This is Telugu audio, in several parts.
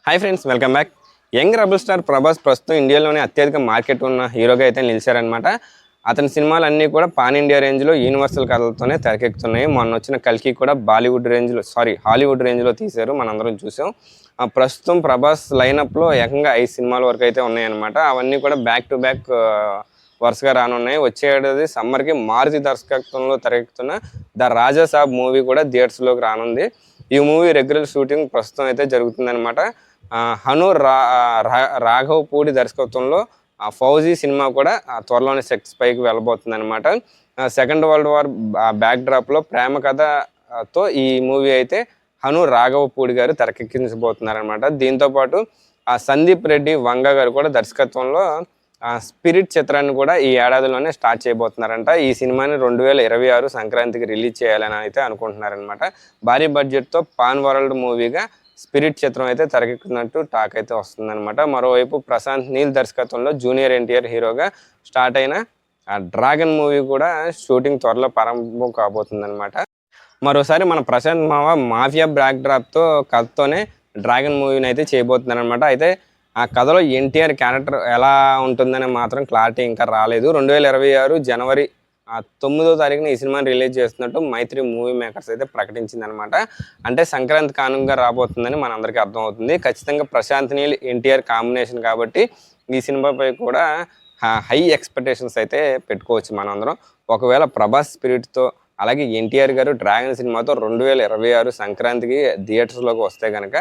Hi friends, welcome back. Young rebel star Prabhas ప్రస్తుతం ఇండియాలోనే అత్యధిక మార్కెట్ ఉన్న హీరోగా అయితే నిలిచారనమాట. అతని సినిమాలన్నీ కూడా పాన్ ఇండియా రేంజ్లో యూనివర్సల్ కథలతోనే తెరకెక్కుతున్నాయి. మొన్న వచ్చిన కల్కి కూడా హాలీవుడ్ రేంజ్లో తీశారు, మనందరం చూసాం. ప్రస్తుతం ప్రభాస్ లైనప్లో ఏకంగా 5 సినిమాల వరకు అయితే ఉన్నాయన్నమాట. అవన్నీ కూడా బ్యాక్ టు బ్యాక్ వరుసగా రానున్నాయి. వచ్చే ఏడాది సమ్మర్కి మారుతి దర్శకత్వంలో తెరకెక్కుతున్న ద రాజా సాబ్ మూవీ కూడా థియేటర్స్లోకి రానుంది. ఈ మూవీ రెగ్యులర్ షూటింగ్ ప్రస్తుతం అయితే జరుగుతుందన్నమాట. హను రాఘవపూడి దర్శకత్వంలో ఫౌజీ సినిమా కూడా త్వరలోనే సెట్స్ పైకి వెళ్ళబోతుంది అనమాట. సెకండ్ వరల్డ్ వార్ బ్యాక్ డ్రాప్లో ప్రేమ కథతో ఈ మూవీ అయితే హను రాఘవపూడి గారు తెరకెక్కించబోతున్నారనమాట. దీంతోపాటు సందీప్ రెడ్డి వంగ గారు కూడా దర్శకత్వంలో స్పిరిట్ చిత్రాన్ని కూడా ఈ ఏడాదిలోనే స్టార్ట్ చేయబోతున్నారంట. ఈ సినిమాని 2026 సంక్రాంతికి రిలీజ్ చేయాలని అయితే అనుకుంటున్నారనమాట. భారీ బడ్జెట్తో పాన్ వరల్డ్ మూవీగా స్పిరిట్ చిత్రం అయితే తెరకెక్కుతున్నట్టు టాక్ అయితే వస్తుందన్నమాట. మరోవైపు ప్రశాంత్ నీల్ దర్శకత్వంలో జూనియర్ ఎన్టీఆర్ హీరోగా స్టార్ట్ అయిన డ్రాగన్ మూవీ కూడా షూటింగ్ త్వరలో ప్రారంభం కాబోతుందన్నమాట. మరోసారి మన ప్రశాంత్ మాఫియా బ్యాక్ డ్రాప్తో కథతోనే డ్రాగన్ మూవీని అయితే చేయబోతున్నారనమాట. అయితే ఆ కథలో ఎన్టీఆర్ క్యారెక్టర్ ఎలా ఉంటుందని మాత్రం క్లారిటీ ఇంకా రాలేదు. 2026 జనవరి 9వ తారీఖున ఈ సినిమాని రిలీజ్ చేస్తున్నట్టు మైత్రి మూవీ మేకర్స్ అయితే ప్రకటించిందనమాట. అంటే సంక్రాంతి కానుకగా రాబోతుందని మనందరికీ అర్థమవుతుంది. ఖచ్చితంగా ప్రశాంత్ నీల్ ఎన్టీఆర్ కాంబినేషన్ కాబట్టి ఈ సినిమాపై కూడా హై ఎక్స్పెక్టేషన్స్ అయితే పెట్టుకోవచ్చు మనందరం. ఒకవేళ ప్రభాస్ స్పిరిట్తో అలాగే ఎన్టీఆర్ గారు డ్రాగన్ సినిమాతో 2026 సంక్రాంతికి థియేటర్స్లోకి వస్తే కనుక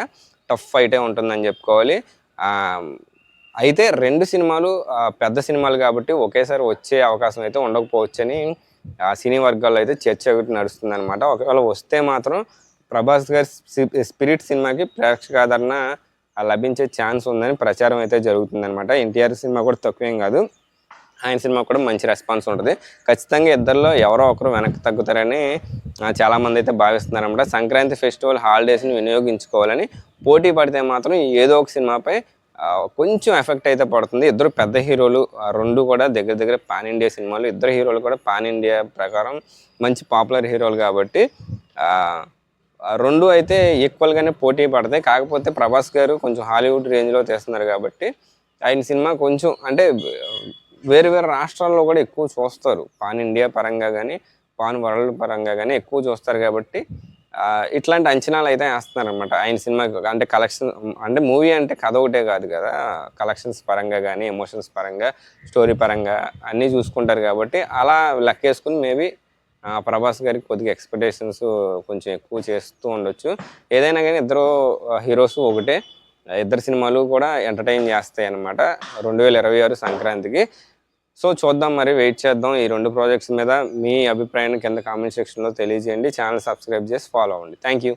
టఫ్ ఫైటే ఉంటుందని చెప్పుకోవాలి. అయితే 2 సినిమాలు పెద్ద సినిమాలు కాబట్టి ఒకేసారి వచ్చే అవకాశం అయితే ఉండకపోవచ్చని సినీ వర్గాల్లో అయితే చర్చ నడుస్తుంది అనమాట. ఒకవేళ వస్తే మాత్రం ప్రభాస్ గారి స్పిరిట్ సినిమాకి ప్రేక్షకాదరణ లభించే ఛాన్స్ ఉందని ప్రచారం అయితే జరుగుతుందనమాట. ఎన్టీఆర్ సినిమా కూడా తక్కువేం కాదు, ఆయన సినిమా కూడా మంచి రెస్పాన్స్ ఉంటుంది. ఖచ్చితంగా ఇద్దరిలో ఎవరో ఒకరు వెనక్కి తగ్గుతారని చాలామంది అయితే భావిస్తున్నారన్నమాట. సంక్రాంతి ఫెస్టివల్ హాలిడేస్ని వినియోగించుకోవాలని పోటీ పడితే మాత్రం ఏదో ఒక సినిమాపై కొంచెం ఎఫెక్ట్ అయితే పడుతుంది. ఇద్దరు పెద్ద హీరోలు, 2 కూడా దగ్గర పాన్ ఇండియా సినిమాలు. ఇద్దరు హీరోలు కూడా పాన్ ఇండియా ప్రకారం మంచి పాపులర్ హీరోలు కాబట్టి 2 అయితే ఈక్వల్గానే పోటీ పడతాయి. కాకపోతే ప్రభాస్ గారు కొంచెం హాలీవుడ్ రేంజ్లో తీస్తున్నారు కాబట్టి ఆయన సినిమా కొంచెం అంటే వేరు రాష్ట్రాల్లో కూడా ఎక్కువ చూస్తారు. పాన్ ఇండియా పరంగా కానీ పాన్ వరల్డ్ పరంగా కానీ ఎక్కువ చూస్తారు కాబట్టి ఇట్లాంటి అంచనాలు అయితే వేస్తున్నారు అనమాట ఆయన సినిమాకి. అంటే కలెక్షన్ అంటే మూవీ అంటే కథ ఒకటే కాదు కదా, కలెక్షన్స్ పరంగా కానీ ఎమోషన్స్ పరంగా స్టోరీ పరంగా అన్నీ చూసుకుంటారు కాబట్టి అలా లెక్కేసుకుని మేబీ ప్రభాస్ గారికి కొద్దిగా ఎక్స్పెక్టేషన్స్ కొంచెం ఎక్కువ చేస్తూ ఉండొచ్చు. ఏదైనా కానీ ఇద్దరు హీరోస్ ఒకటే, ఇద్దరు సినిమాలు కూడా ఎంటర్టైన్ చేస్తాయి అన్నమాట 2026 సంక్రాంతికి. సో చూద్దాం, మరి వెయిట్ చేద్దాం. ఈ 2 ప్రాజెక్ట్స్ మీద మీ అభిప్రాయాన్ని కింద కామెంట్ సెక్షన్లో తెలియజేయండి. ఛానల్ సబ్స్క్రైబ్ చేసి ఫాలో అవ్వండి. Thank you.